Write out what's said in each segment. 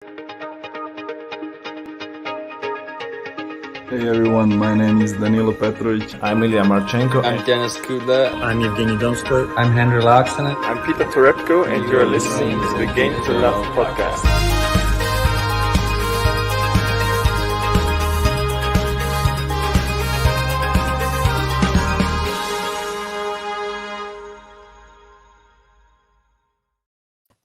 Hey everyone, my name is Danilo Petrovic. I'm Ilya Marchenko. I'm Denis Kudla. I'm Evgeny Donskoy. I'm Henry Laaksonen. I'm Peter Torebko, and you're listening to the Game to Love podcast.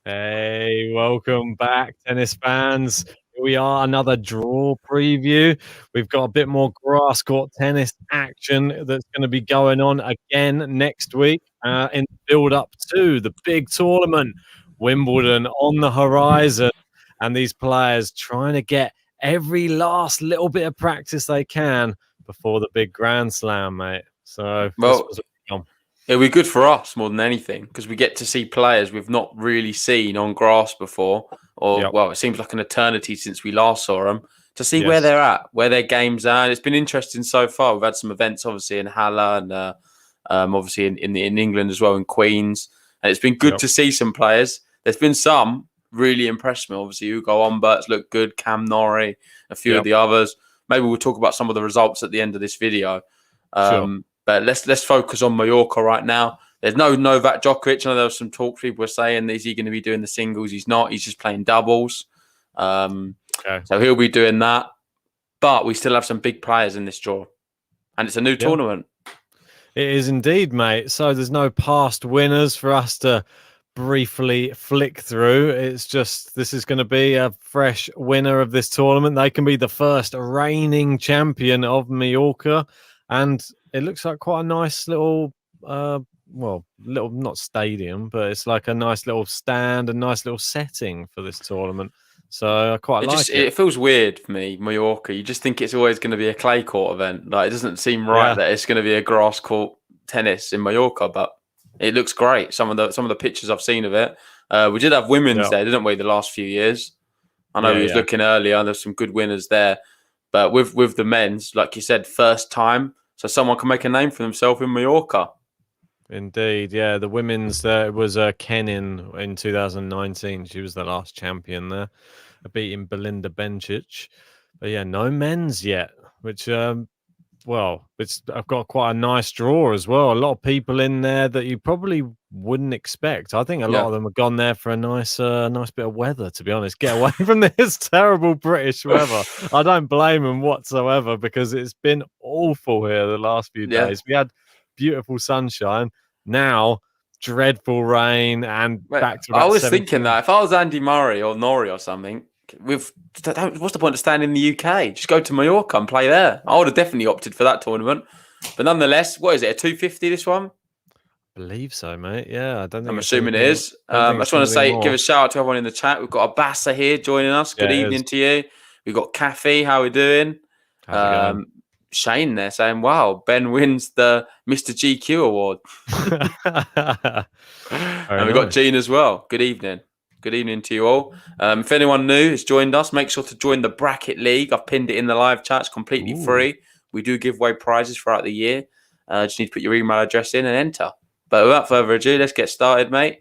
Hey, welcome back, tennis fans. Here we are, another draw preview. We've got a bit more grass court tennis action that's going to be going on again next week in the build-up to the big tournament, Wimbledon on the horizon, and these players trying to get every last little bit of practice they can before the big Grand Slam, mate. So, it'll be good for us more than anything because we get to see players we've not really seen on grass before, or well, it seems like an eternity since we last saw them, to see where they're at, where their games are. And it's been interesting so far. We've had some events, obviously, in Halle and obviously in England as well, in Queens. And it's been good to see some players. There's been some really impressed me. Obviously, Hugo Humbert's looked good, Cam Norrie, a few of the others. Maybe we'll talk about some of the results at the end of this video. But let's focus on Mallorca right now. There's no Novak Djokovic. I know there was some talk people were saying, is he going to be doing the singles? He's not. He's just playing doubles. So he'll be doing that. But we still have some big players in this draw. And it's a new tournament. It is indeed, mate. So there's no past winners for us to briefly flick through. It's just this is going to be a fresh winner of this tournament. They can be the first reigning champion of Mallorca. And it looks like quite a nice little, not stadium, but it's like a nice little stand, a nice little setting for this tournament. So I quite like it. It feels weird for me, Mallorca. You just think it's always going to be a clay court event. Like, it doesn't seem right that it's going to be a grass court tennis in Mallorca, but it looks great. Some of the pictures I've seen of it. We did have women's there, didn't we, the last few years? I know we was looking earlier. There's some good winners there. But with the men's, like you said, first time. So someone can make a name for themselves in Mallorca. Indeed, yeah. The women's, there was Kenin in 2019. She was the last champion there, beating Belinda Bencic. But yeah, no men's yet, which, I've got quite a nice draw as well. A lot of people in there that you probably wouldn't expect. I think a lot of them have gone there for a nice bit of weather, to be honest. Get away from this terrible British weather. I don't blame them whatsoever because it's been awful here the last few days. We had beautiful sunshine. Now, dreadful rain and back to I was 17. Thinking that if I was Andy Murray or Norrie or something, what's the point of staying in the UK? Just go to Mallorca and play there. I would have definitely opted for that tournament. But nonetheless, what is it, a 250 this one? I believe so, mate. Yeah, I don't think I'm assuming it is. I just want to give a shout out to everyone in the chat. We've got Abassa here joining us. Good evening to you. We've got Kathy. How are we doing? Shane there saying, wow, Ben wins the Mr. GQ award. And we've got Jean as well. Good evening. Good evening to you all. If anyone new has joined us, make sure to join the Bracket League. I've pinned it in the live chat. It's completely free. We do give away prizes throughout the year. Just need to put your email address in and enter. But without further ado, let's get started, mate.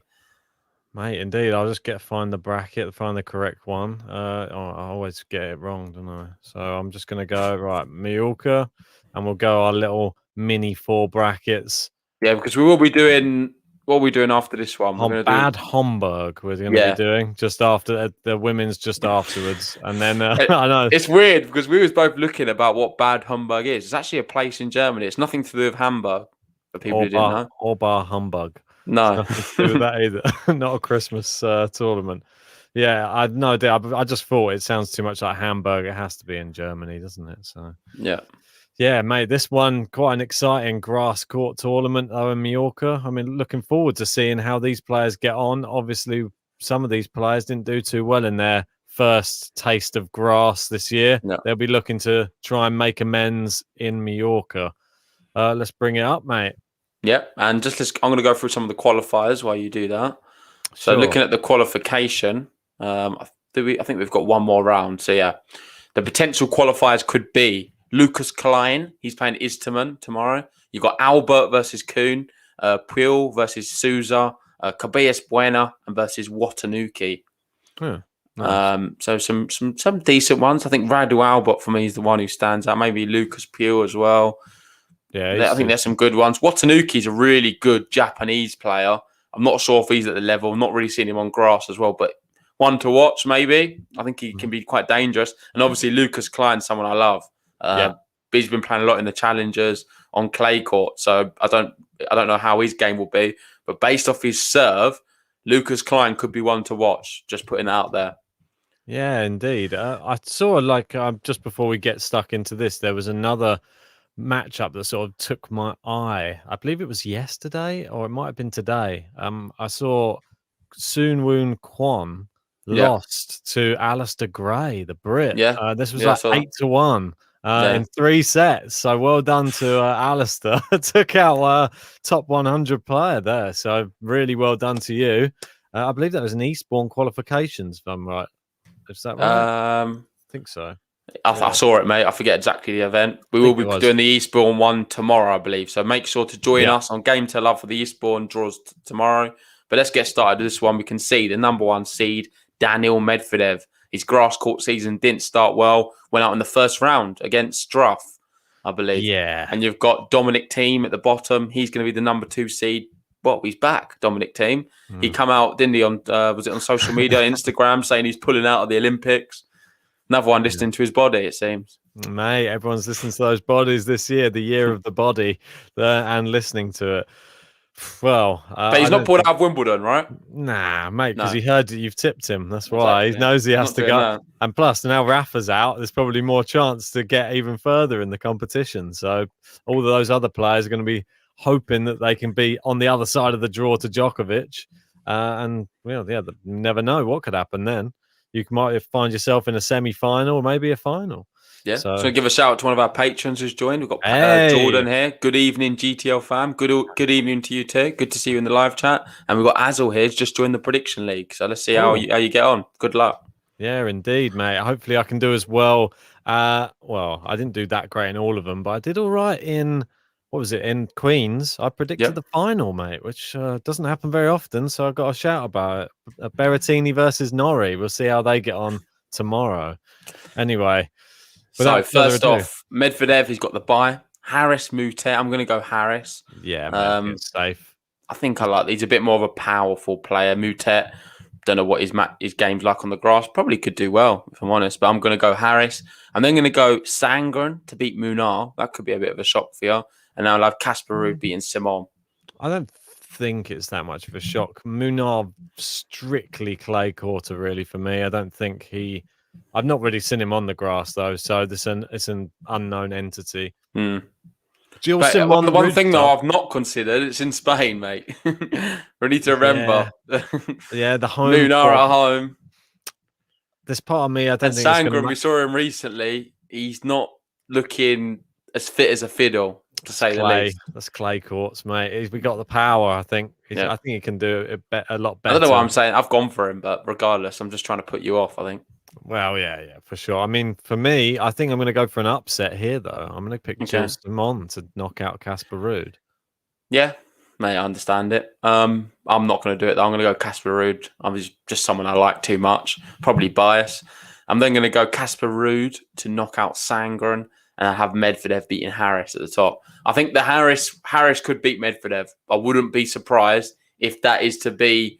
Mate, indeed. I'll just find the bracket, find the correct one. I always get it wrong, don't I? So I'm just going to go, right, Mallorca, and we'll go our little mini 4 brackets. Yeah, because we will be doing... What are we doing after this one? Homburg we're going to be doing just after the women's just afterwards. And then I know. It's weird because we was both looking about what Bad Homburg is. It's actually a place in Germany. It's nothing to do with Hamburg for people who didn't know. Or Bar Humbug. No. Nothing to do with that either. Not a Christmas tournament. Yeah, I had no idea. I just thought it sounds too much like Hamburg. It has to be in Germany, doesn't it? So yeah, mate, this one, quite an exciting grass court tournament though in Mallorca. I mean, looking forward to seeing how these players get on. Obviously, some of these players didn't do too well in their first taste of grass this year. No. They'll be looking to try and make amends in Mallorca. Let's bring it up, mate. Yep, and I'm going to go through some of the qualifiers while you do that. So looking at the qualification, I think we've got one more round. So yeah, the potential qualifiers could be Lucas Klein, he's playing Isterman tomorrow. You've got Albert versus Kuhn, Puil versus Souza, Cabellas Buena and versus Watanuki. Nice. So some decent ones. I think Radu Albert for me is the one who stands out. Maybe Lucas Pugh as well. Yeah, I think there's some good ones. Watanuki's a really good Japanese player. I'm not sure if he's at the level. I'm not really seeing him on grass as well, but one to watch maybe. I think he can be quite dangerous. And obviously Lucas Klein's someone I love. But he's been playing a lot in the challengers on clay court, so I don't know how his game will be. But based off his serve, Lucas Klein could be one to watch. Just putting it out there. Yeah, indeed. I saw just before we get stuck into this, there was another matchup that sort of took my eye. I believe it was yesterday, or it might have been today. I saw Soon Woon Kwon lost to Alistair Gray, the Brit. Yeah, this was like 8-1 in 3 sets. So well done to Alistair. Took out top 100 player there. So really well done to you. I believe that was an Eastbourne qualifications, if I'm right. Is that right? I think so. I saw it, mate. I forget exactly the event. We will be doing the Eastbourne one tomorrow, I believe. So make sure to join us on Game to Love for the Eastbourne draws tomorrow. But let's get started with this one. We can see the number 1 seed, Daniil Medvedev. His grass court season didn't start well. Went out in the first round against Struff, I believe. Yeah. And you've got Dominic Thiem at the bottom. He's going to be the number 2 seed. Well, he's back, Dominic Thiem. He come out, didn't he, on was it on social media, Instagram, saying he's pulling out of the Olympics. Another one listening to his body, it seems. Mate, everyone's listening to those bodies this year, the year of the body, and listening to it. Well, but he's not pulled out of Wimbledon, right? Nah, mate, because he heard that you've tipped him. That's why he knows he has to go. That. And plus, now Rafa's out, there's probably more chance to get even further in the competition. So all of those other players are going to be hoping that they can be on the other side of the draw to Djokovic. And you never know what could happen then. You might find yourself in a semi-final or maybe a final. Yeah. So give a shout out to one of our patrons who's joined. We've got Jordan here. Good evening, GTL fam. Good evening to you too. Good to see you in the live chat. And we've got Azul here who's just joined the prediction league. So let's see how you get on. Good luck. Yeah, indeed, mate. Hopefully I can do as well. Well, I didn't do that great in all of them, but I did all right in... What was it, in Queens? I predicted the final, mate, which doesn't happen very often, so I've got a shout about it. Berrettini versus Norrie. We'll see how they get on tomorrow. Anyway. So, first off, Medvedev, he's got the bye. Harris, Moutet. I'm going to go Harris. Yeah, it's safe. I think he's a bit more of a powerful player. Moutet, don't know what his game's like on the grass. Probably could do well, if I'm honest, but I'm going to go Harris. I'm then going to go Sangren to beat Munar. That could be a bit of a shock for you. And now I'll have Casper Ruud beating Simon. I don't think it's that much of a shock. Munar, strictly clay quarter, really, for me. I don't think I've not really seen him on the grass, though, so it's an unknown entity. The one thing, though, I've not considered, it's in Spain, mate. We need to remember. Yeah, the home. Munar at home. This part of me, I don't think Sangren, we saw him recently. He's not looking as fit as a fiddle. To say the least, that's clay courts, mate. We got the power. I think. I think he can do a lot better. I don't know what I'm saying. I've gone for him, but regardless, I'm just trying to put you off. I think. Well, yeah, for sure. I mean, for me, I think I'm going to go for an upset here, though. I'm going to pick Gilles Simon to knock out Casper Ruud. Yeah, mate, I understand it. I'm not going to do it, though. I'm going to go Casper Ruud. I'm just someone I like too much. Probably biased. I'm then going to go Casper Ruud to knock out Sangren. And I have Medvedev beating Harris at the top. I think the Harris could beat Medvedev. I wouldn't be surprised if that is to be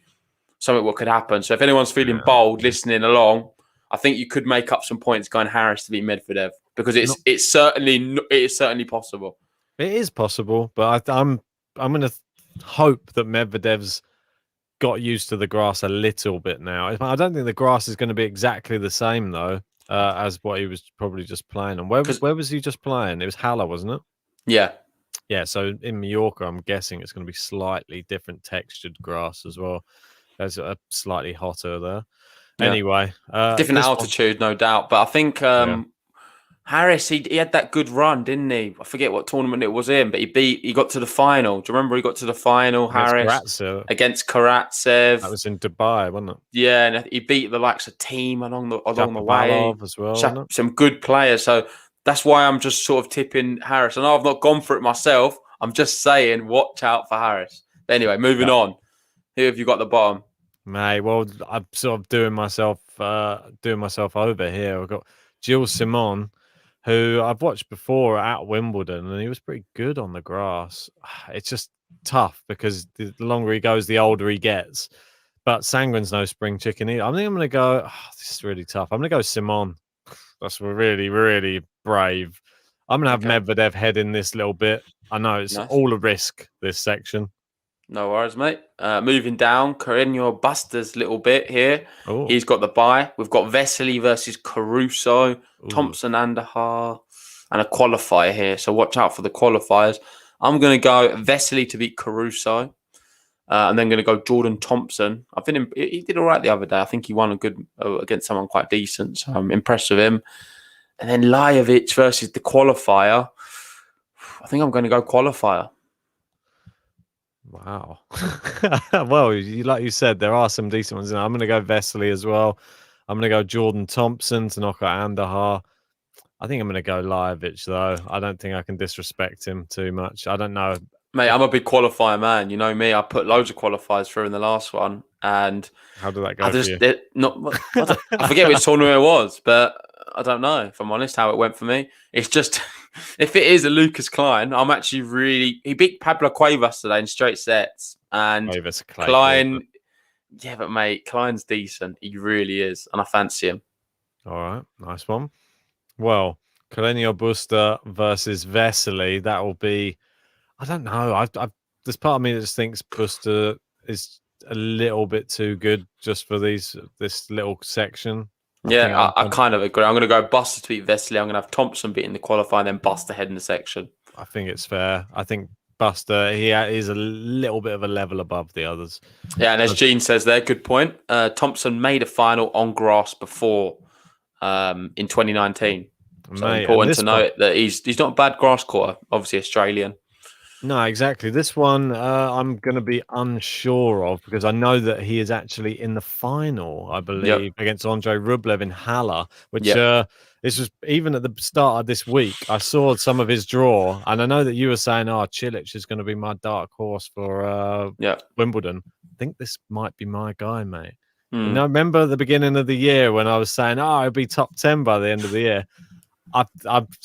something what could happen. So if anyone's feeling bold, listening along, I think you could make up some points going Harris to beat Medvedev because it's certainly possible. It is possible, but I'm going to hope that Medvedev's got used to the grass a little bit now. I don't think the grass is going to be exactly the same though. As what he was probably just playing on. Where was he just playing? It was Halle, wasn't it? Yeah. Yeah, so in Mallorca, I'm guessing it's going to be slightly different textured grass as well. There's a slightly hotter there. Yeah. Anyway. Different altitude, no doubt. But I think Harris, he had that good run, didn't he? I forget what tournament it was in, but he got to the final. Do you remember he got to the final, Harris? Against Karatsev. That was in Dubai, wasn't it? Yeah, and he beat the likes of Thiem along the way. As well, some good players. So that's why I'm just sort of tipping Harris. I know I've not gone for it myself. I'm just saying, watch out for Harris. But anyway, moving on. Who have you got at the bottom? Mate, well, I'm sort of doing myself doing myself over here. I've got Gilles Simon, who I've watched before at Wimbledon, and he was pretty good on the grass. It's just tough because the longer he goes, the older he gets. But Sangren's no spring chicken either. I think I'm going to go. This is really tough. I'm going to go Simon. That's really, really brave. I'm going to have Medvedev head in this little bit. I know it's all a risk, this section. No worries, mate. Moving down, Carreño Buster's little bit here. Ooh. He's got the bye. We've got Vesely versus Caruso, Thompson Andahar, and a qualifier here. So watch out for the qualifiers. I'm going to go Vesely to beat Caruso. And then going to go Jordan Thompson. He did all right the other day. I think he won a good against someone quite decent. So I'm impressed with him. And then Lajovic versus the qualifier. I think I'm going to go qualifier. Wow. Well, like you said, there are some decent ones. I'm going to go Vesely as well. I'm going to go Jordan Thompson to knock out Andahar. I think I'm going to go Lajovic, though. I don't think I can disrespect him too much. I don't know. Mate, I'm a big qualifier man. You know me. I put loads of qualifiers through in the last one. And how did that go for you? I forget which tournament it was, but I don't know, if I'm honest, how it went for me. It's just, if it is a Lucas Klein, I'm actually really... He beat Pablo Cuevas today in straight sets. And Klein... Yeah, but mate, Klein's decent. He really is. And I fancy him. All right. Nice one. Well, Carreño Busta versus Vesely. That will be... I don't know. There's part of me that just thinks Busta is a little bit too good just for this little section. I kind of agree. I'm going to go Buster to beat Vesely. I'm going to have Thompson beating the qualifier, and then Buster head in the section. I think it's fair. I think Buster, he is a little bit of a level above the others. Yeah, and as Gene says there, good point. Thompson made a final on grass before in 2019. So important to note that he's not a bad grass quarter, obviously Australian. No, exactly. This one I'm going to be unsure of because I know that he is actually in the final, I believe, against Andrei Rublev in Halle, which this was even at the start of this week. I saw some of his draw, and I know that you were saying, Cilic is going to be my dark horse for Wimbledon. I think this might be my guy, mate. You know, remember at the beginning of the year when I was saying, he'll be top 10 by the end of the year?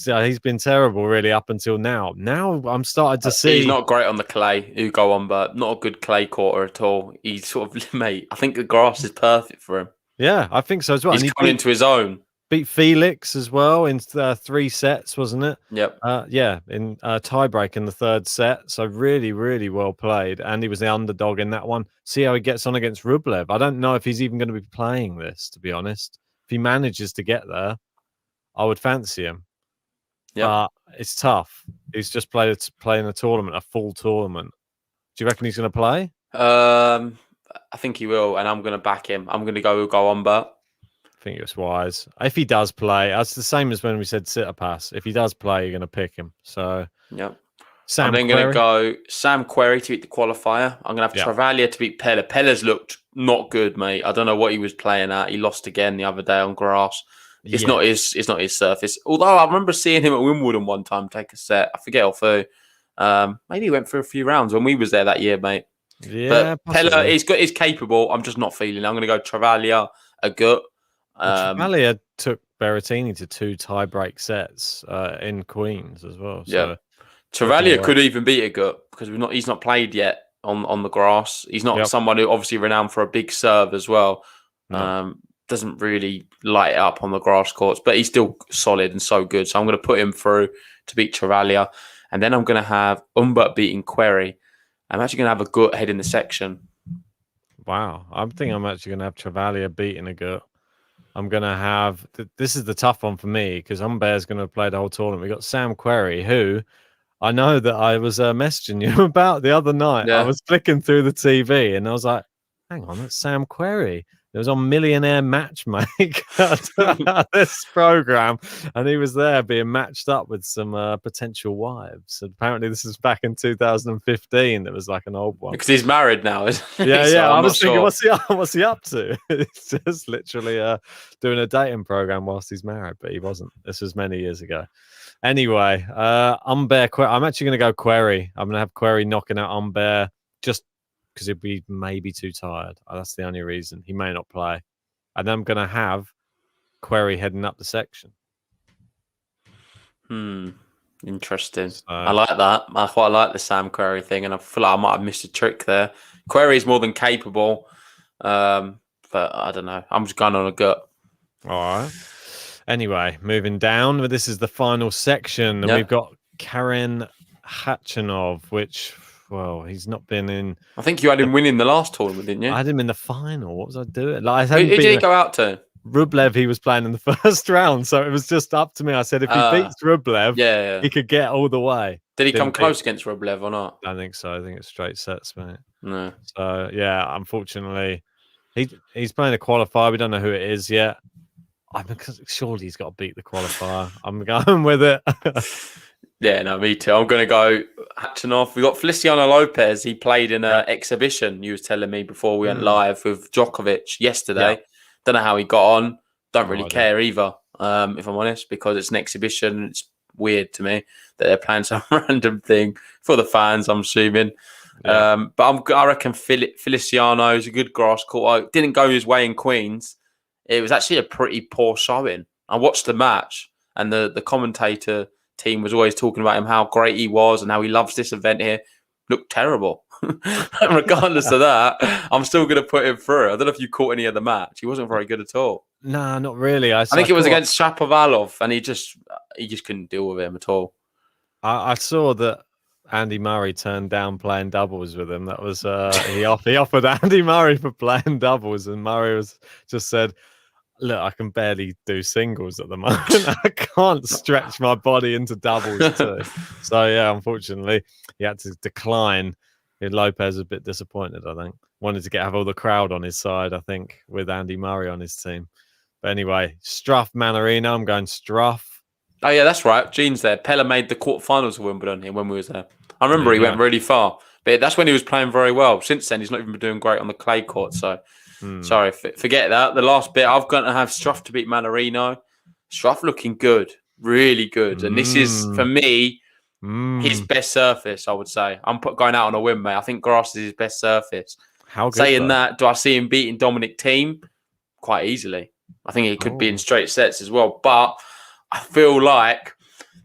He's been terrible really up until now. Now I'm starting to see he's not great on the clay. Hugo Humbert, not a good clay quarter at all. He's sort of mate. I think the grass is perfect for him. Yeah, I think so as well. He's coming into his own. Beat Felix as well in 3 sets, wasn't it? Yep. In tiebreak in the 3rd set. So really, really well played. And he was the underdog in that one. See how he gets on against Rublev. I don't know if he's even going to be playing this, to be honest. If he manages to get there, I would fancy him. Yeah, it's tough. He's just playing a tournament, a full tournament. Do you reckon he's going to play? I think he will, and I'm going to back him. I'm going to go Humbert. I think it's wise. If he does play, it's the same as when we said Tsitsipas. If he does play, you're going to pick him. So, I'm then going to go Sam Querrey to beat the qualifier. I'm going to have Travaglia to beat Pella. Pella's looked not good, mate. I don't know what he was playing at. He lost again the other day on grass. It's not his surface. Although I remember seeing him at Wimbledon one time take a set. I forget off who. Maybe he went for a few rounds when we was there that year, mate. Yeah, but Pella is capable. I'm just not feeling. I'm going to go Travaglia, Agut. Travaglia took Berrettini to 2 tie-break sets in Queens as well. So Travaglia could even beat Agut because he's not played yet on the grass. He's not someone who obviously renowned for a big serve as well. No. Doesn't really light it up on the grass courts, but he's still solid and so good. So I'm going to put him through to beat Travaglia. And then I'm going to have Humbert beating Querrey. I'm actually going to have a Gut head in the section. Wow. I think I'm actually going to have Travaglia beating a Gut. I'm going to have... This is the tough one for me because Humbert's going to play the whole tournament. We got Sam Querrey, who I know that I was messaging you about the other night. I was flicking through the TV and I was like, hang on, that's Sam Querrey. It was on Millionaire Matchmaker, this program, and he was there being matched up with some potential wives. And apparently, this is back in 2015. It was like an old one because he's married now. Isn't he? Yeah. I was thinking, what's he up to? He's just literally doing a dating program whilst he's married, but he wasn't. This was many years ago. Anyway, Humbert. I'm actually going to go Querrey. I'm going to have Querrey knocking out Humbert just because he'd be maybe too tired. That's the only reason. He may not play. and I'm going to have Query heading up the section. Interesting. So, I like that. I quite like the Sam Query thing, and I feel like I might have missed a trick there. Query is more than capable, but I don't know. I'm just going on a gut. All right. Anyway, moving down, this is the final section, and we've got Karen Khachanov, which, well, he's not been in. I think you had him winning the last tournament, didn't you? I had him in the final. What was I doing? Like, Who did he go out to? Rublev, he was playing in the first round, so it was just up to me. I said if he beats Rublev, he could get all the way. Did he come close against Rublev or not? I think so. I think it's straight sets, mate. No. So yeah, unfortunately, he's playing a qualifier. We don't know who it is yet. Surely he's got to beat the qualifier. I'm going with it. Yeah, no, me too. I'm going to go Khachanov. We got Feliciano Lopez. He played in an exhibition, you was telling me before we went live, with Djokovic yesterday. Yeah. Don't know how he got on. Don't really care either, if I'm honest, because it's an exhibition. It's weird to me that they're playing some random thing for the fans, I'm assuming. Yeah. But I reckon Feliciano is a good grass court. Didn't go his way in Queens. It was actually a pretty poor showing. I watched the match, and the commentator team was always talking about him, how great he was and how he loves this event here. Looked terrible. Regardless of that, I'm still going to put him through. I don't know if you caught any of the match. He wasn't very good at all. Nah, not really. I think it was against Shapovalov, and he just couldn't deal with him at all. I saw that Andy Murray turned down playing doubles with him. That was he offered Andy Murray for playing doubles, and Murray just said, "Look, I can barely do singles at the moment. I can't stretch my body into doubles too." So yeah, unfortunately, he had to decline. Lopez was a bit disappointed, I think. Wanted to have all the crowd on his side, I think, with Andy Murray on his team. But anyway, Struff Manarino. I'm going Struff. Oh yeah, that's right. Gene's there. Pella made the quarterfinals of Wimbledon here when we was there. I remember he went really far, but that's when he was playing very well. Since then, he's not even been doing great on the clay court. So, sorry, forget that. The last bit, I've got to have Struff to beat Manarino. Struff looking good, really good. And this is, for me, his best surface, I would say. I'm going out on a whim, mate. I think grass is his best surface. How good, saying that, do I see him beating Dominic Thiem? Quite easily. I think he could be in straight sets as well. But I feel like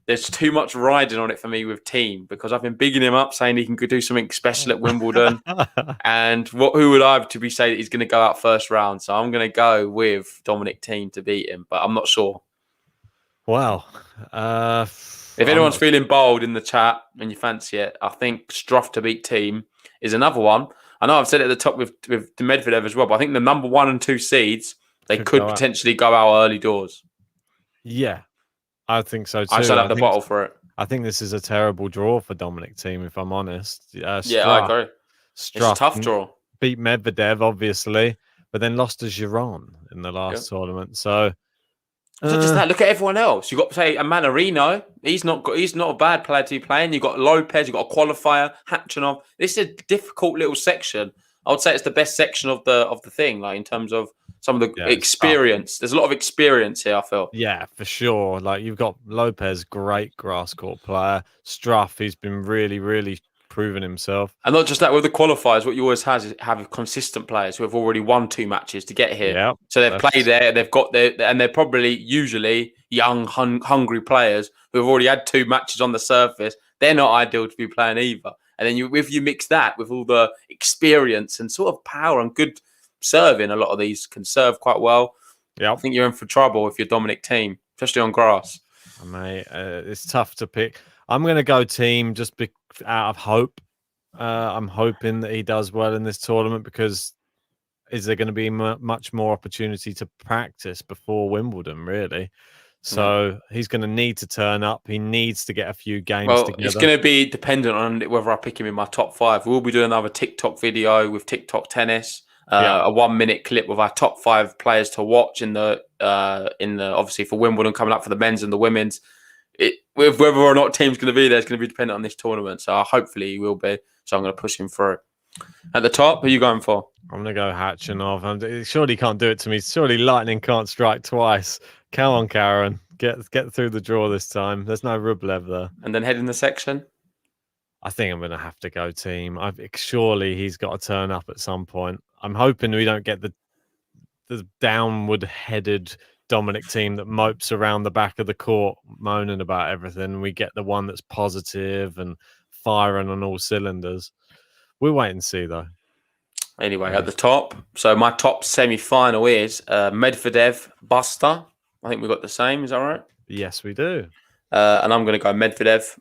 there's too much riding on it for me with Thiem, because I've been bigging him up, saying he can do something special at Wimbledon. And who would I to be say that he's going to go out first round? So I'm going to go with Dominic Thiem to beat him, but I'm not sure. Wow. If anyone's feeling bold in the chat and you fancy it, I think Struff to beat Thiem is another one. I know I've said it at the top with Medvedev as well, but I think the number 1 and 2 seeds, they could potentially go out early doors. Yeah. I think so too. I still have the bottle for it. I think this is a terrible draw for Dominic Thiem, if I'm honest. Yeah, I agree. Struff, it's a tough draw. Beat Medvedev, obviously, but then lost to Giron in the last tournament. So it's not just that. Look at everyone else. You got to say a Manarino. He's not a bad player to be playing. You got Lopez. You got a qualifier. Khachanov. This is a difficult little section. I would say it's the best section of the thing, like in terms of some of the experience. There's a lot of experience here, I feel. Yeah, for sure. Like, you've got Lopez, great grass court player. Struff, he's been really, really proven himself. And not just that, with the qualifiers, what you always have consistent players who have already won 2 matches to get here. Yep, so they've played there, they've got there, and they're probably usually young, hungry players who have already had 2 matches on the surface. They're not ideal to be playing either. And then if you mix that with all the experience and sort of power and good serving, a lot of these can serve quite well. Yeah, I think you're in for trouble if you're Dominic Thiem, especially on grass. Mate, it's tough to pick. I'm going to go Thiem just out of hope. I'm hoping that he does well in this tournament, because is there going to be much more opportunity to practice before Wimbledon, really? So he's going to need to turn up. He needs to get a few games together. It's going to be dependent on whether I pick him in my top 5. We'll be doing another TikTok video with TikTok tennis, a 1-minute clip with our top 5 players to watch in the obviously for Wimbledon coming up for the men's and the women's. With whether or not Thiem's going to be there, it's going to be dependent on this tournament. So hopefully he will be. So I'm going to push him through. At the top, who are you going for? I'm going to go Khachanov. Surely he can't do it to me. Surely lightning can't strike twice. Come on, Karen. Get through the draw this time. There's no Rublev there. And then head in the section? I think I'm going to have to go Thiem. Surely he's got to turn up at some point. I'm hoping we don't get the the downward-headed Dominic team that mopes around the back of the court moaning about everything. We get the one that's positive and firing on all cylinders. We'll wait and see, though. Anyway, at the top, so my top semi-final is Medvedev Buster. I think we've got the same. Is that right? Yes, we do. And I'm going to go Medvedev.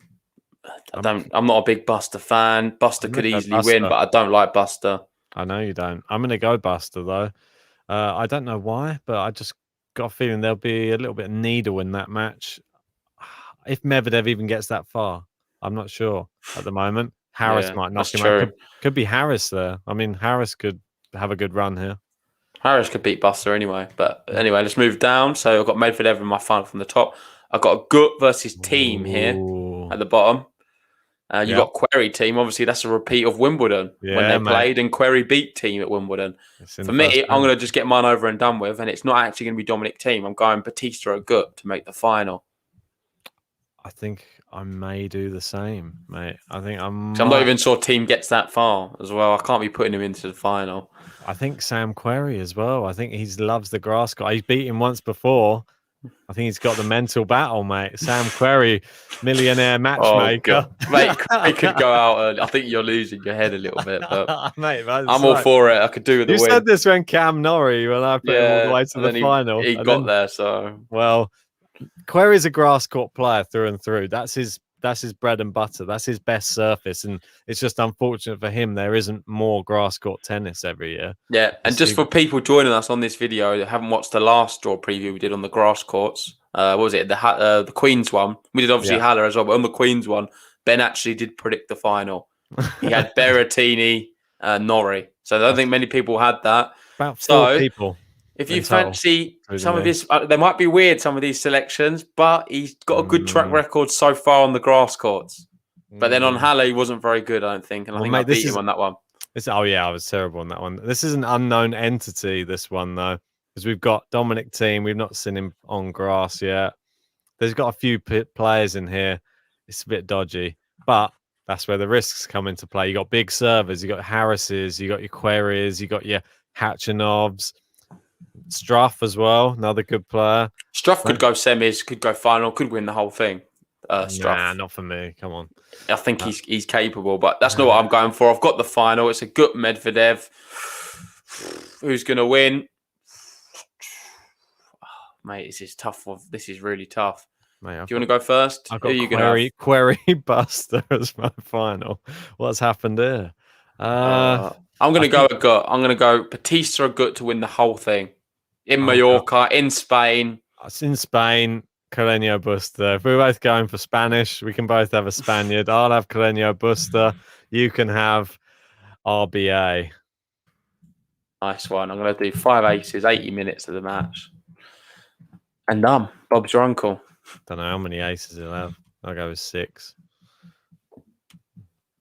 I'm not a big Buster fan. Buster could easily win, but I don't like Buster. I know you don't. I'm going to go Buster, though. I don't know why, but I just got a feeling there'll be a little bit of needle in that match. If Medvedev even gets that far, I'm not sure at the moment. Harris might knock him out. Could be Harris there. I mean, Harris could have a good run here. Harris could beat Buster anyway. But anyway, let's move down. So I've got Medvedev in my final from the top. I've got a Gut versus Team here at the bottom. You've got Query Team. Obviously, that's a repeat of Wimbledon when they played, and Query beat Team at Wimbledon. For me, I'm going to just get mine over and done with, and it's not actually going to be Dominic Team. I'm going Batista or Gut to make the final. I think I may do the same, mate. I think I'm not even sure Team gets that far as well. I can't be putting him into the final. I think Sam Querrey as well. I think he loves the grass court. He's beat him once before. I think he's got the mental battle, mate. Sam Querrey, millionaire matchmaker. Mate, he could go out early. I think you're losing your head a little bit, but mate, I'm all for it. I could do with the win. You said this when Cam Norrie, when I put him all the way to the final. He got there, so... Well, Querrey's a grass court player through and through. That's his bread and butter. That's his best surface, and it's just unfortunate for him there isn't more grass court tennis every year. Yeah, and just for people joining us on this video that haven't watched the last draw preview we did on the grass courts, what was it? The Queen's one. We did obviously Haller as well, but on the Queen's one, Ben actually did predict the final. He had Berrettini, Norrie. So I don't think many people had that. About 4 people. If you fancy some of this, they might be weird, some of these selections, but he's got a good track record so far on the grass courts. But then on Halle, he wasn't very good, I don't think. And I think I beat him on that one. I was terrible on that one. This is an unknown entity, this one, though, because we've got Dominic Thiem. We've not seen him on grass yet. There's got a few players in here. It's a bit dodgy, but that's where the risks come into play. You got big servers. You got Harris's. You got your Queries. You got your Hatchanovs. Struff as well, another good player. Struff could go semis, could go final, could win the whole thing. Struff. Nah, not for me. Come on. I think he's capable, but that's not what I'm going for. I've got the final. It's a Gut Medvedev. Who's going to win? Oh, mate, this is tough. This is really tough. Mate, do you want to go first? I've got Query Buster as my final. What's happened here? I'm going to go a Gut. I'm going to go Batista or Gut to win the whole thing. In Mallorca, in Spain. It's in Spain, Carreño Busta. If we're both going for Spanish, we can both have a Spaniard. I'll have Carreño Busta. You can have RBA. Nice one. I'm going to do 5 aces, 80 minutes of the match. And done. Bob's your uncle. Don't know how many aces he'll have. I'll go with 6.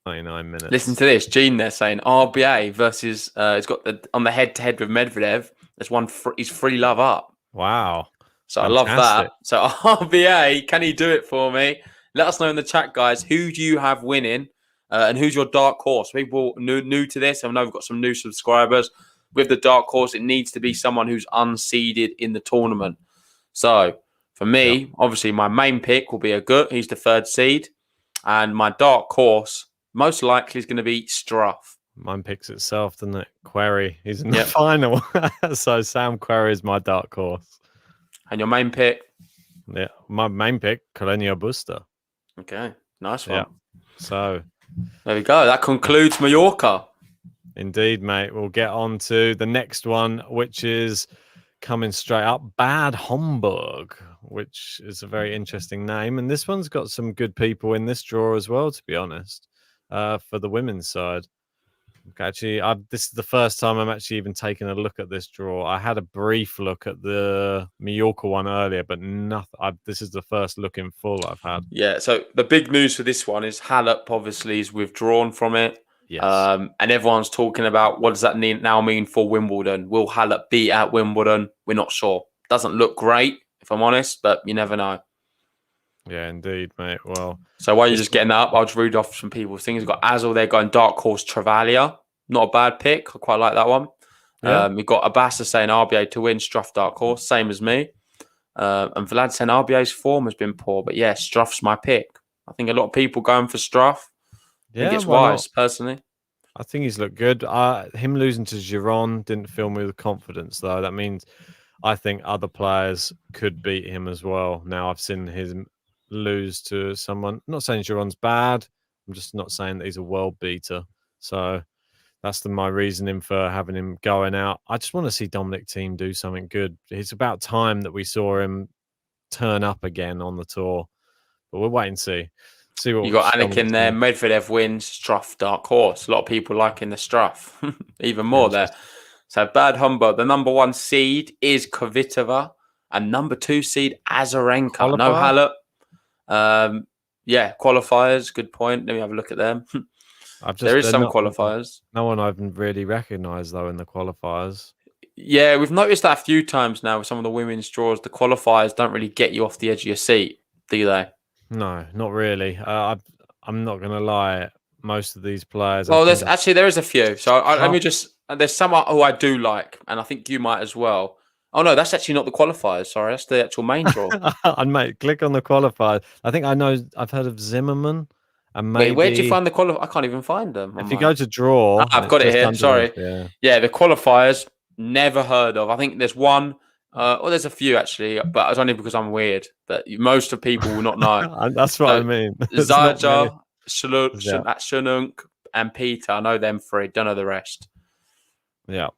99 minutes. Listen to this. Gene there saying RBA versus it's got on the head-to-head with Medvedev. There's one. He's 3 love up. Wow. So fantastic. I love that. So RBA, can you do it for me? Let us know in the chat, guys. Who do you have winning, and who's your dark horse? People new to this. I know we've got some new subscribers. With the dark horse, it needs to be someone who's unseeded in the tournament. So for me, obviously, my main pick will be a Gut. He's the 3rd seed, and my dark horse most likely is going to be Struff. Mine picks itself, doesn't it? Query. He's in the final. So Sam Query is my dark horse. And your main pick? Yeah, my main pick, Carreño Busta. Okay, nice one. Yeah. So there we go. That concludes Mallorca. Indeed, mate. We'll get on to the next one, which is coming straight up. Bad Homburg, which is a very interesting name. And this one's got some good people in this draw as well, to be honest, for the women's side. Actually, this is the first time I'm actually even taking a look at this draw. I had a brief look at the Mallorca one earlier, but nothing. This is the first look in full I've had. Yeah, so the big news for this one is Halep obviously is withdrawn from it. Yes. And everyone's talking about what does that now mean for Wimbledon? Will Halep be at Wimbledon? We're not sure. Doesn't look great, if I'm honest, but you never know. Yeah, indeed, mate. Well, so while you're just getting that up, I'll just read off some people's things. We've got Azel there going dark horse Travaglia. Not a bad pick. I quite like that one. Yeah. We've got Abassa saying RBA to win, Struff dark horse, same as me. And Vlad saying RBA's form has been poor, but yeah, Struff's my pick. I think a lot of people going for Struff. I think it's why not? wise, personally. I think he's looked good. Him losing to Giron didn't fill me with confidence, though. That means I think other players could beat him as well. Now I've seen him lose to someone. I'm not saying Giron's bad. I'm just not saying that he's a world beater. So that's my reasoning for having him going out. I just want to see Dominic Thiem do something good. It's about time that we saw him turn up again on the tour. But we'll wait and see. See what You got Dominic Anakin there. Thiem- Medvedev wins. Struff dark horse. A lot of people liking the Struff. Even more there. So Bad Homburg. The number 1 seed is Kvitova, and number 2 seed Azarenka. No Halep. Yeah, qualifiers. Good point. Let me have a look at them. There is some qualifiers. No one I've really recognised though in the qualifiers. Yeah, we've noticed that a few times now with some of the women's draws. The qualifiers don't really get you off the edge of your seat, do they? No, not really. I'm not going to lie. Most of these players. Well, there is a few. So let me just. There's some who I do like, and I think you might as well. Oh no, that's actually not the qualifiers. Sorry, that's the actual main draw. And mate, click on the qualifiers. I think I know. I've heard of Zimmerman. And maybe... Wait, where did you find the qualifiers? I can't even find them. If you go to draw, I've got it here. Sorry. Yeah, the qualifiers. Never heard of. I think there's one. Well, there's a few actually, but it's only because I'm weird. But most of people will not know. That's what I mean. Zaja, Shununk, and Peter. I know them 3. Don't know the rest. Yeah.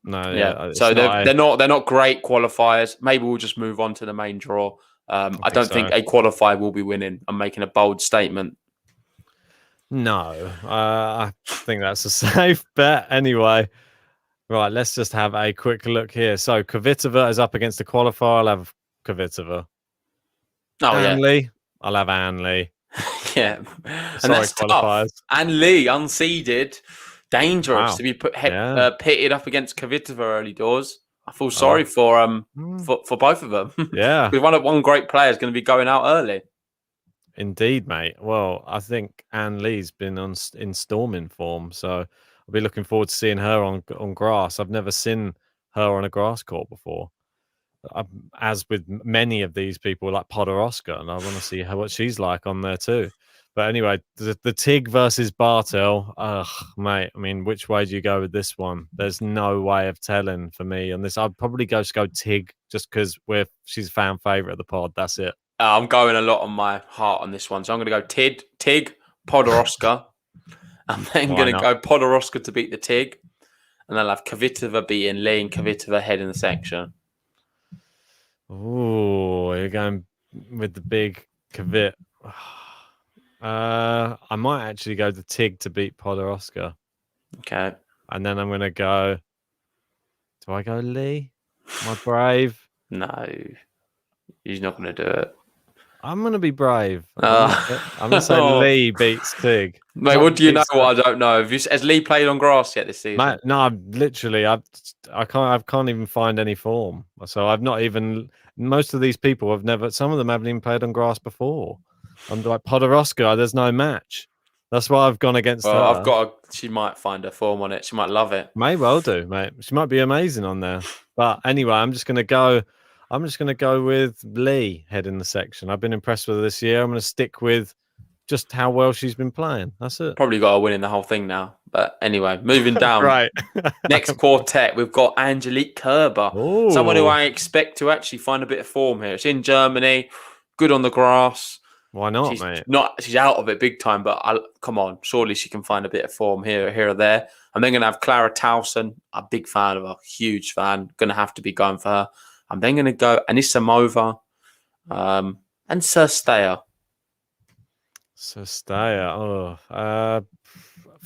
No. Yeah. So they're not great qualifiers. Maybe we'll just move on to the main draw. I don't think a qualifier will be winning. I'm making a bold statement. No, I think that's a safe bet anyway. Right, let's just have a quick look here. So Kvitova is up against the qualifier. I'll have Kvitova. Anne Lee. I'll have Anne Lee. Yeah. And that's qualifiers. Tough. Anne Lee, unseeded. Dangerous to be pitted up against Kvitova early doors. I feel sorry for both of them. Yeah. Because one great player is going to be going out early. Indeed, mate. Well, I think Anne Lee's been in storming form, so I'll be looking forward to seeing her on grass. I've never seen her on a grass court before. As with many of these people, like Podoroska, and I want to see what she's like on there too. But anyway, the Tig versus Bartel. Mate, I mean, which way do you go with this one? There's no way of telling for me on this. I'd probably go Tig just because she's a fan favourite of the pod. That's it. I'm going a lot on my heart on this one. So I'm going to go Tig, Podoroska. I'm then going to go Podoroska to beat the Tig. And then I'll have Kvitova beating Lee and Kvitova head in the section. Oh, you're going with the big Kvit. I might actually go the Tig to beat Podoroska. Okay. And then I'm going to go... Do I go Lee? Am I brave? No. He's not going to do it. I'm going to be brave. I'm going to say Lee beats Tig. Mate, what do you know what I don't know? Has Lee played on grass yet this season? Mate, no, I can't even find any form. So I've not even... Most of these people have never... Some of them haven't even played on grass before. I'm like, Podoroska, there's no match. That's why I've gone against her. She might find her form on it. She might love it. May well do, mate. She might be amazing on there. But anyway, I'm just going to go with Lee head in the section. I've been impressed with her this year. I'm going to stick with just how well she's been playing. That's it. Probably got her winning the whole thing now. But anyway, moving down. Right. Next quartet, we've got Angelique Kerber. Ooh. Someone who I expect to actually find a bit of form here. It's in Germany, good on the grass. Why not, mate? She's out of it big time, but come on. Surely she can find a bit of form here or there. I'm then going to have Clara Tauson. I'm a big fan of her. Huge fan. Going to have to be going for her. I'm then going to go Anisimova and Sir Stayer. For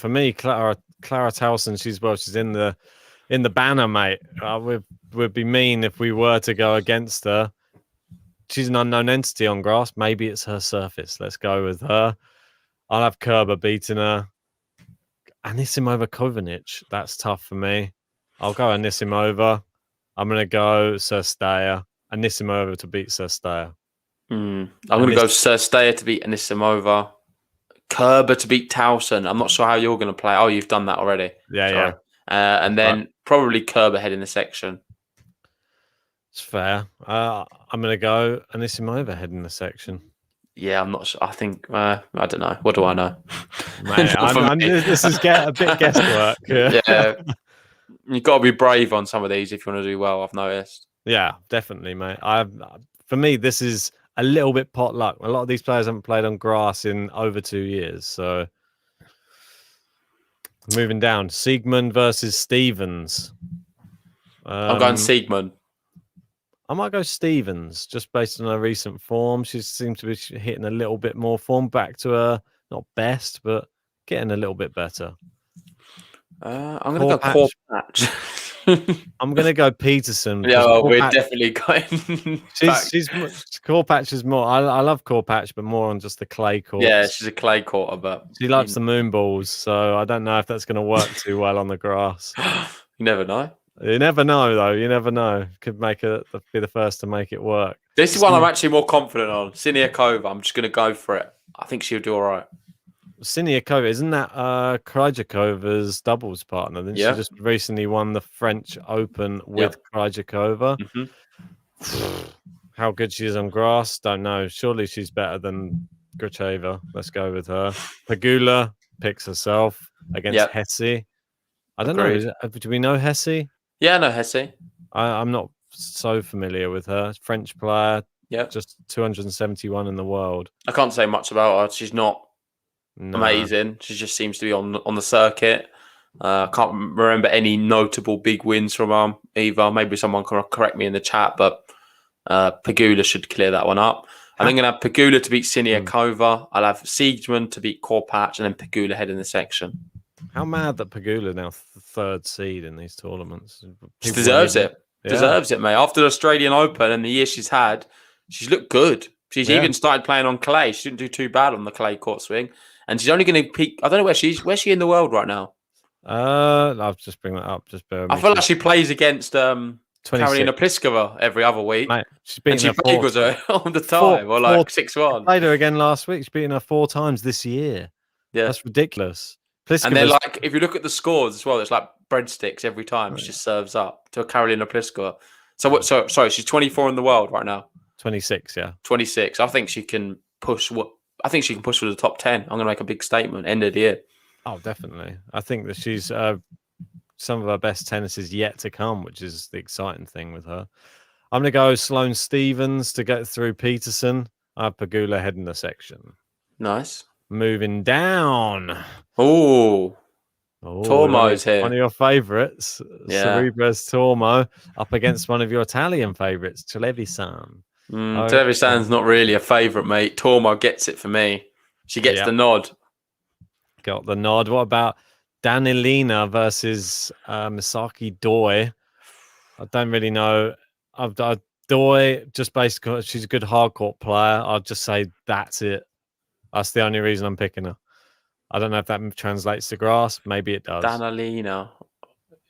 me, Clara Tauson, she's in the banner, mate. We'd be mean if we were to go against her. She's an unknown entity on grass. Maybe it's her surface. Let's go with her. I'll have Kerber beating her. Anisimova Kovanic. That's tough for me. I'll go Anisimova. I'm going to go Sir Stayer. Anisimova to beat Sir Stayer. I'm going to go Sir Stayer to beat Anisimova. Kerber to beat Towson. I'm not sure how you're going to play. Oh, you've done that already. Yeah. And then probably Kerber head in the section. It's fair. I'm going to go Anisimova head in the section. Yeah, I'm not sure. I think, I don't know. What do I know? Mate, this is a bit guesswork. Yeah. You've got to be brave on some of these if you want to do well, I've noticed. Yeah, definitely, mate. For me, this is a little bit pot luck. A lot of these players haven't played on grass in over 2 years. So moving down, Siegmund versus Stevens. I'm going Siegmund. I might go Stevens, just based on her recent form. She seems to be hitting a little bit more form, back to her, not best, but getting a little bit better. I'm going to go Korpatch. I'm going to go Peterson. Yeah, well, we're definitely going She's Korpatch is more. I love Korpatch, but more on just the clay court. Yeah, she's a clay quarter, but she likes the moon balls, so I don't know if that's going to work too well on the grass. You never know. You never know, though. You never know. Could be the first to make it work. This is one I'm actually more confident on. Siniakova. I'm just going to go for it. I think she'll do all right. Siniakova, isn't that Krejcikova's doubles partner? Then she just recently won the French Open with Krejcikova. Mm-hmm. How good she is on grass, don't know. Surely she's better than Gracheva. Let's go with her. Pegula picks herself against Hesse. I don't know. Do we know Hesse? Yeah, I know Hesse. I'm not so familiar with her. French player. Yeah. Just 271 in the world. I can't say much about her. She's not amazing. She just seems to be on the circuit. I can't remember any notable big wins from her either. Maybe someone can correct me in the chat, but Pegula should clear that one up. I'm going to have Pegula to beat Siniakova. I'll have Siegmund to beat Korpatch, and then Pegula head in the section. How mad that Pegula now third seed in these tournaments. She deserves it. Yeah. Deserves it, mate. After the Australian Open and the year she's had, she's looked good. She's even started playing on clay. She didn't do too bad on the clay court swing. And she's only going to peak. I don't know where's she in the world right now? I'll just bring that up. Just bear with me. I feel like she plays against Karolina Pliskova every other week. Mate, she's beaten her plays her all the time, or like 6-1. Played her again last week. She's beaten her 4 times this year. Yeah, that's ridiculous. And they're like, if you look at the scores as well, it's like breadsticks every time. She just serves up to Karolina Pliskova. So what? Sorry, she's 24 in the world right now. 26, yeah. 26. I think she can push. I think she can push for the top 10. I'm going to make a big statement. End of the year. Oh, definitely. I think that she's some of her best tennis is yet to come, which is the exciting thing with her. I'm going to go Sloane Stephens to get through Peterson. I have Pegula head in the section. Nice. Moving down. Tormo's here. One of your favourites. Cerebres Tormo up against one of your Italian favourites, Trevisan. Trevisan's not really a favourite, mate. Tormo gets it for me. She gets the nod. Got the nod. What about Danilina versus Misaki Doi? I don't really know. Doi, just basically, she's a good hardcourt player. I'll just say that's it. That's the only reason I'm picking her. I don't know if that translates to grass. Maybe it does. Danilina.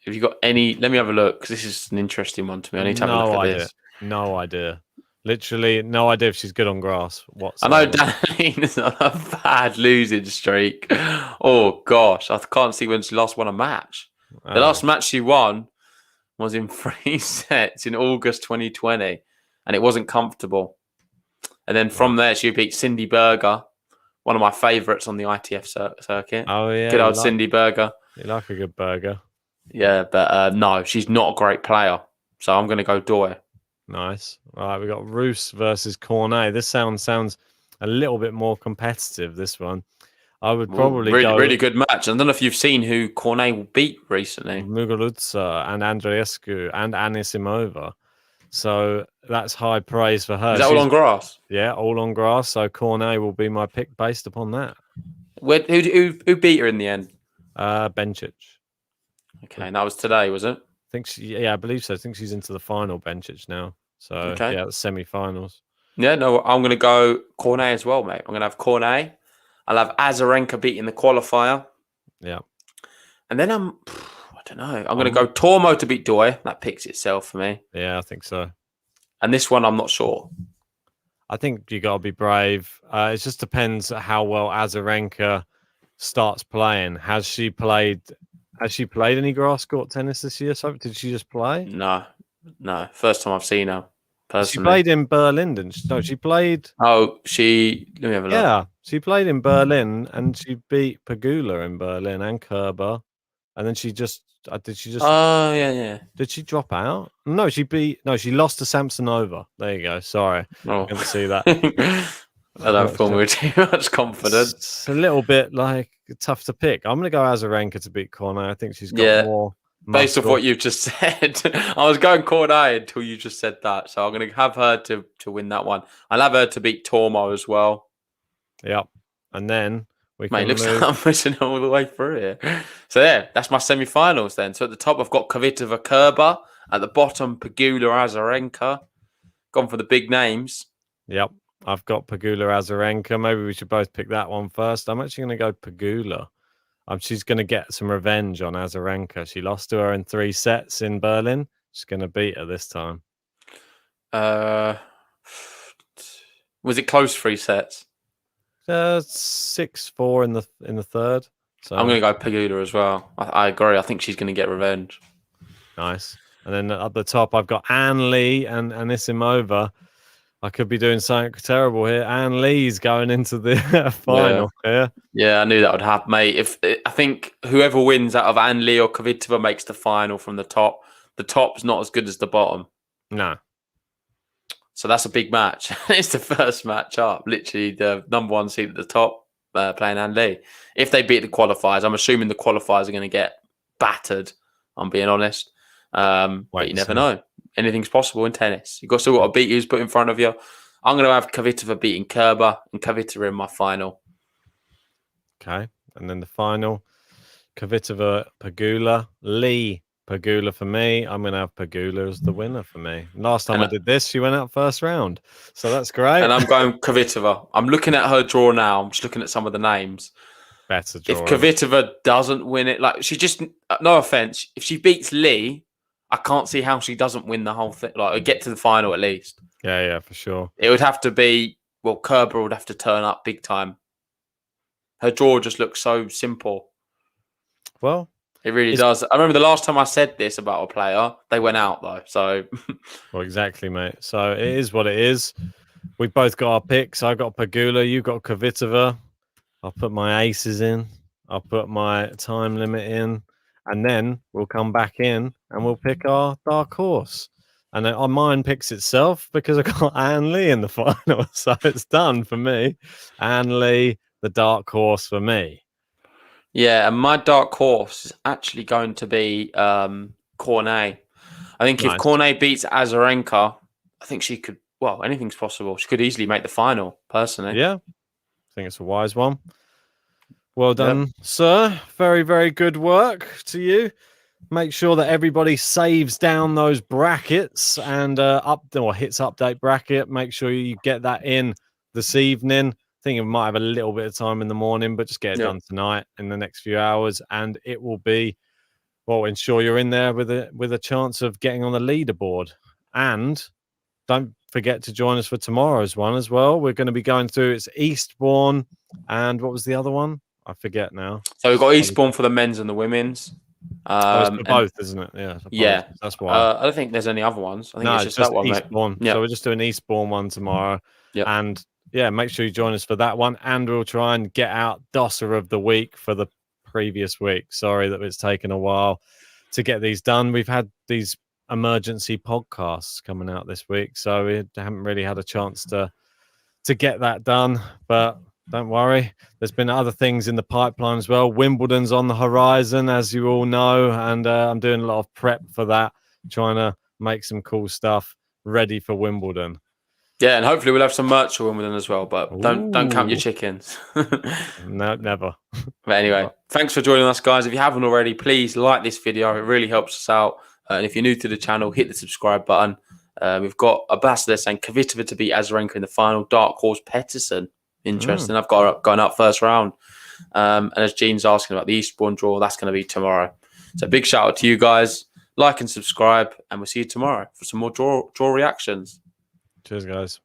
Have you got any? Let me have a look, because this is an interesting one to me. I need to have a look at this. No idea. Literally no idea if she's good on grass. I know Danilina's on a bad losing streak. Oh, gosh. I can't see when she last won a match. The last match she won was in 3 sets in August 2020, and it wasn't comfortable. And then from there, she beat Cindy Berger, one of my favourites on the ITF circuit. Oh, yeah. Good old Cindy Berger. You like a good burger. Yeah, but no, she's not a great player. So I'm going to go Doi. Nice. All right, we got Roos versus Cornet. This sounds a little bit more competitive, this one. I would probably go... Really good match. I don't know if you've seen who Cornet beat recently. Muguruza and Andreescu and Anisimova. So that's high praise for her. Is that all on grass? Yeah, all on grass. So Cornet will be my pick based upon that. Who beat her in the end? Bencic. Okay, and that was today, was it? I believe so. I think she's into the final, Bencic now. So yeah, the semi-finals. Yeah, no, I'm going to go Cornet as well, mate. I'm going to have Cornet. I'll have Azarenka beating the qualifier. Yeah. And then I don't know. I'm going to go Tormo to beat Doi. That picks itself for me. Yeah, I think so. And this one, I'm not sure. I think you got to be brave. It just depends how well Azarenka starts playing. Has she played Has she played any grass court tennis this year? So did she just play? No. First time I've seen her She personally. played in Berlin, didn't she? No, she played. Oh, let me have a look. Yeah, she played in Berlin and she beat Pegula in Berlin and Kerber. And then she just did she just Oh, yeah. did she drop out? No, she lost to Samsonova. There you go. Sorry. Oh. I didn't see that. I don't feel we were too much confident. It's a little bit like tough to pick. I'm gonna go Azarenka to beat Cornet. I think she's got more based muscle. off what you've just said. I was going Cornet until you just said that. So I'm gonna have her to win that one. I'll have her to beat Tormo as well. Yep. And then Mate, looks like I'm pushing all the way through here. So that's my semi-finals then. So at the top, I've got Kvitova, Kerber. At the bottom, Pegula, Azarenka. Gone for the big names. Yep. I've got Pegula, Azarenka. Maybe we should both pick that one first. I'm actually going to go Pegula. She's going to get some revenge on Azarenka. She lost to her in 3 sets in Berlin. She's going to beat her this time. Was it close 3 sets? 6-4 in the third. So I'm going to go Pegula as well. I agree. I think she's going to get revenge. Nice. And then at the top, I've got Anne Lee and Anisimova. I could be doing something terrible here. Anne Lee's going into the final. Yeah, I knew that would happen, mate. I think whoever wins out of Anne Lee or Kvitova makes the final from the top. The top's not as good as the bottom. No. So that's a big match. It's the first match up. Literally the number 1 seed at the top playing Anne Lee. If they beat the qualifiers, I'm assuming the qualifiers are going to get battered. I'm being honest. But you never know. Anything's possible in tennis. You've still got to beat who's put in front of you. I'm going to have Kvitova beating Kerber and Kvitova in my final. Okay. And then the final, Kvitova, Pegula, Lee, Pegula for me. I'm going to have Pegula as the winner for me. Last time I did this, she went out first round. So that's great. And I'm going Kvitova. I'm looking at her draw now. I'm just looking at some of the names. Better draw. If Kvitova doesn't win it, like she just, no offense, if she beats Lee, I can't see how she doesn't win the whole thing. Like, get to the final at least. Yeah, for sure. It would have to be, Kerber would have to turn up big time. Her draw just looks so simple. Well, it really does. I remember the last time I said this about a player, they went out though. So, well, exactly, mate. So it is what it is. We both got our picks. I got Pegula. You got Kvitova. I'll put my aces in. I'll put my time limit in. And then we'll come back in and we'll pick our dark horse. And mine picks itself because I got Anne Lee in the final. So it's done for me. Anne Lee, the dark horse for me. Yeah, and my dark horse is actually going to be Cornet. I think if Cornet beats Azarenka, I think she could, anything's possible. She could easily make the final, personally. Yeah, I think it's a wise one. Well done, sir. Very, very good work to you. Make sure that everybody saves down those brackets and hits update bracket. Make sure you get that in this evening. I think it might have a little bit of time in the morning, but just get it done tonight in the next few hours, and it will be ensure you're in there with a chance of getting on the leaderboard. And don't forget to join us for tomorrow's one as well. We're going to be going through Eastbourne, and what was the other one? I forget now. So we've got Eastbourne for the men's and the women's. It's for both, isn't it? Yeah. That's why. I don't think there's any other ones. I think it's just that one, Eastbourne. Mate. So we're just doing Eastbourne one tomorrow. Yep. And make sure you join us for that one. And we'll try and get out Dosser of the week for the previous week. Sorry that it's taken a while to get these done. We've had these emergency podcasts coming out this week, so we haven't really had a chance to get that done. But don't worry, there's been other things in the pipeline as well. Wimbledon's on the horizon, as you all know, and I'm doing a lot of prep for that, trying to make some cool stuff ready for Wimbledon. Yeah, and hopefully we'll have some merch for Wimbledon as well, but don't count your chickens. No, never. But anyway, thanks for joining us, guys. If you haven't already, please like this video. It really helps us out. And if you're new to the channel, hit the subscribe button. We've got Ambassador saying Kvitova to beat Azarenka in the final. Dark horse Pettersson. Interesting. I've got her going up first round. And as Gene's asking about the Eastbourne draw, that's going to be tomorrow. So big shout out to you guys. Like and subscribe, and we'll see you tomorrow for some more draw reactions. Cheers, guys.